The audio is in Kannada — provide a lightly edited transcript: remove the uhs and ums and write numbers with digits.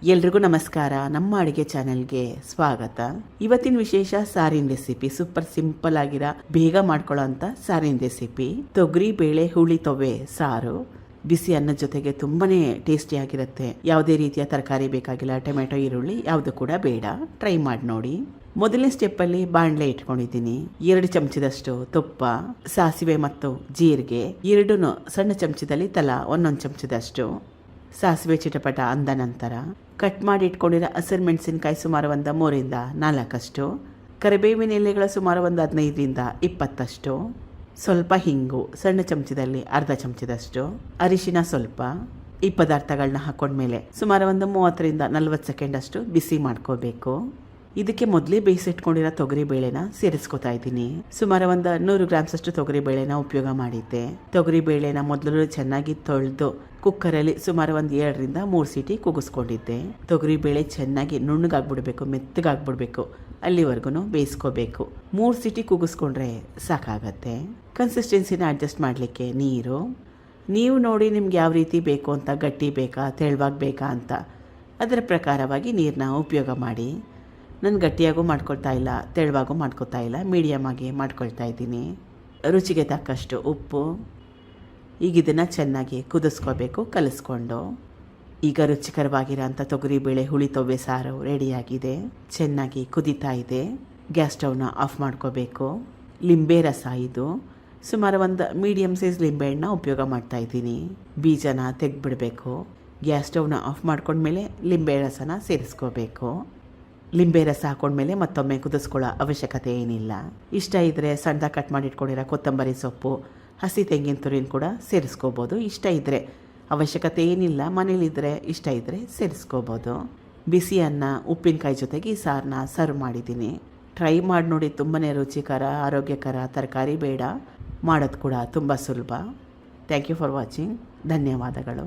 ಎಲ್ರಿಗೂ ನಮಸ್ಕಾರ. ನಮ್ಮ ಅಡುಗೆ ಚಾನೆಲ್ಗೆ ಸ್ವಾಗತ. ಇವತ್ತಿನ ವಿಶೇಷ ಸಾರಿನ ರೆಸಿಪಿ. ಸೂಪರ್ ಸಿಂಪಲ್ ಆಗಿರೋ ಬೇಗ ಮಾಡ್ಕೊಳ್ಳೋ ಅಂತ ಸಾರಿನ ರೆಸಿಪಿ. ತೊಗರಿ ಬೇಳೆ ಹುಳಿ ತೊವೆ ಸಾರು ಬಿಸಿ ಅನ್ನದ ಜೊತೆಗೆ ತುಂಬಾನೇ ಟೇಸ್ಟಿ ಆಗಿರುತ್ತೆ. ಯಾವುದೇ ರೀತಿಯ ತರಕಾರಿ ಬೇಕಾಗಿಲ್ಲ, ಟೊಮೆಟೊ ಈರುಳ್ಳಿ ಯಾವುದು ಕೂಡ ಬೇಡ. ಟ್ರೈ ಮಾಡಿ ನೋಡಿ. ಮೊದಲನೇ ಸ್ಟೆಪ್ ಅಲ್ಲಿ ಬಾಣಲೆ ಇಟ್ಕೊಂಡಿದ್ದೀನಿ. 2 ಚಮಚದಷ್ಟು ತುಪ್ಪ, ಸಾಸಿವೆ ಮತ್ತು ಜೀರಿಗೆ 2 ಸಣ್ಣ ಚಮಚದಲ್ಲಿ ತಲಾ 1 ಚಮಚದಷ್ಟು ಸಾಸಿವೆ ಚಿಟಪಟ ಅಂದ ನಂತರ ಕಟ್ ಮಾಡಿ ಇಟ್ಕೊಂಡಿರೋ ಹಸಿರು ಮೆಣಸಿನಕಾಯಿ ಸುಮಾರು 3-4 ಕರಿಬೇವಿನ ಎಲೆಗಳ ಸುಮಾರು 15-20, ಸ್ವಲ್ಪ ಹಿಂಗು ಸಣ್ಣ ಚಮಚದಲ್ಲಿ ಅರ್ಧ ಚಮಚದಷ್ಟು, ಅರಿಶಿನ ಸ್ವಲ್ಪ. ಈ ಪದಾರ್ಥಗಳನ್ನ ಹಾಕೊಂಡ್ಮೇಲೆ ಸುಮಾರು 30-40 ಸೆಕೆಂಡ್ ಅಷ್ಟು ಬಿಸಿ ಮಾಡ್ಕೋಬೇಕು. ಇದಕ್ಕೆ ಮೊದಲೇ ಬೇಯಿಸಿಟ್ಕೊಂಡಿರೋ ತೊಗರಿ ಬೇಳೆನ ಸೇರಿಸ್ಕೊತಾ ಇದ್ದೀನಿ. ಸುಮಾರು 100 ಗ್ರಾಮ್ಸ್ ಅಷ್ಟು ತೊಗರಿ ಬೇಳೆನ ಉಪಯೋಗ ಮಾಡಿದ್ದೆ. ತೊಗರಿ ಬೇಳೆನ ಮೊದಲು ಚೆನ್ನಾಗಿ ತೊಳೆದು ಕುಕ್ಕರಲ್ಲಿ ಸುಮಾರು 2-3 ಸೀಟಿ ಕೂಗಿಸ್ಕೊಂಡಿದ್ದೆ. ತೊಗರಿ ಬೇಳೆ ಚೆನ್ನಾಗಿ ನುಣ್ಣಗಾಗ್ಬಿಡ್ಬೇಕು, ಮೆತ್ತಗಾಗ್ಬಿಡ್ಬೇಕು, ಅಲ್ಲಿವರೆಗೂ ಬೇಯಿಸ್ಕೋಬೇಕು. 3 ಸೀಟಿ ಕೂಗಿಸ್ಕೊಂಡ್ರೆ ಸಾಕಾಗತ್ತೆ. ಕನ್ಸಿಸ್ಟೆನ್ಸಿನ ಅಡ್ಜಸ್ಟ್ ಮಾಡಲಿಕ್ಕೆ ನೀರು ನೀವು ನೋಡಿ ನಿಮ್ಗೆ ಯಾವ ರೀತಿ ಬೇಕು ಅಂತ, ಗಟ್ಟಿ ಬೇಕಾ ತೆಳುವಾಗಿ ಬೇಕಾ ಅಂತ ಅದರ ಪ್ರಕಾರವಾಗಿ ನೀರನ್ನ ಉಪಯೋಗ ಮಾಡಿ. ನಾನು ಗಟ್ಟಿಯಾಗೂ ಮಾಡ್ಕೊಳ್ತಾ ಇಲ್ಲ, ತೆಳುವಾಗೂ ಮಾಡ್ಕೊಳ್ತಾ ಇಲ್ಲ, ಮೀಡಿಯಮ್ ಆಗಿ ಮಾಡ್ಕೊಳ್ತಾ ಇದ್ದೀನಿ. ರುಚಿಗೆ ತಕ್ಕಷ್ಟು ಉಪ್ಪು. ಈಗ ಇದನ್ನು ಚೆನ್ನಾಗಿ ಕುದಿಸ್ಕೋಬೇಕು ಕಲಿಸ್ಕೊಂಡು. ಈಗ ರುಚಿಕರವಾಗಿರೋ ಅಂಥ ತೊಗರಿಬೇಳೆ ಹುಳಿ ತೊವ್ವೆ ಸಾರು ರೆಡಿಯಾಗಿದೆ. ಚೆನ್ನಾಗಿ ಕುದೀತಾ ಇದೆ. ಗ್ಯಾಸ್ ಸ್ಟವ್ನ ಆಫ್ ಮಾಡ್ಕೋಬೇಕು. ಲಿಂಬೆ ರಸ ಇದು. ಸುಮಾರು 1 ಮೀಡಿಯಮ್ ಸೈಜ್ ಲಿಂಬೆಹಣ್ಣನ್ನ ಉಪಯೋಗ ಮಾಡ್ತಾ ಇದ್ದೀನಿ. ಬೀಜನ ತೆಗೆದ್ಬಿಡಬೇಕು. ಗ್ಯಾಸ್ ಸ್ಟವ್ನ ಆಫ್ ಮಾಡ್ಕೊಂಡ್ಮೇಲೆ ಲಿಂಬೆ ರಸನ ಸೇರಿಸ್ಕೋಬೇಕು. ಲಿಂಬೆ ರಸ ಹಾಕೊಂಡ್ಮೇಲೆ ಮತ್ತೊಮ್ಮೆ ಕುದಿಸ್ಕೊಳ್ಳೋ ಅವಶ್ಯಕತೆ ಏನಿಲ್ಲ. ಇಷ್ಟ ಇದ್ದರೆ ಸಣ್ಣದಾಗಿ ಕಟ್ ಮಾಡಿ ಇಟ್ಕೊಂಡಿರೋ ಕೊತ್ತಂಬರಿ ಸೊಪ್ಪು, ಹಸಿ ತೆಂಗಿನ ತುರಿನ ಕೂಡ ಸೇರಿಸ್ಕೋಬೋದು. ಇಷ್ಟ ಇದ್ದರೆ, ಅವಶ್ಯಕತೆ ಏನಿಲ್ಲ, ಮನೇಲಿದ್ದರೆ ಇಷ್ಟ ಇದ್ದರೆ ಸೇರಿಸ್ಕೋಬೋದು. ಬಿಸಿ ಅನ್ನ ಉಪ್ಪಿನಕಾಯಿ ಜೊತೆಗೆ ಈ ಸಾರನ್ನ ಸರ್ವ್ ಮಾಡಿದ್ದೀನಿ. ಟ್ರೈ ಮಾಡಿ ನೋಡಿ. ತುಂಬಾ ರುಚಿಕರ, ಆರೋಗ್ಯಕರ, ತರಕಾರಿ ಬೇಡ, ಮಾಡೋದು ಕೂಡ ತುಂಬ ಸುಲಭ. Thank you for watching. ಧನ್ಯವಾದಗಳು.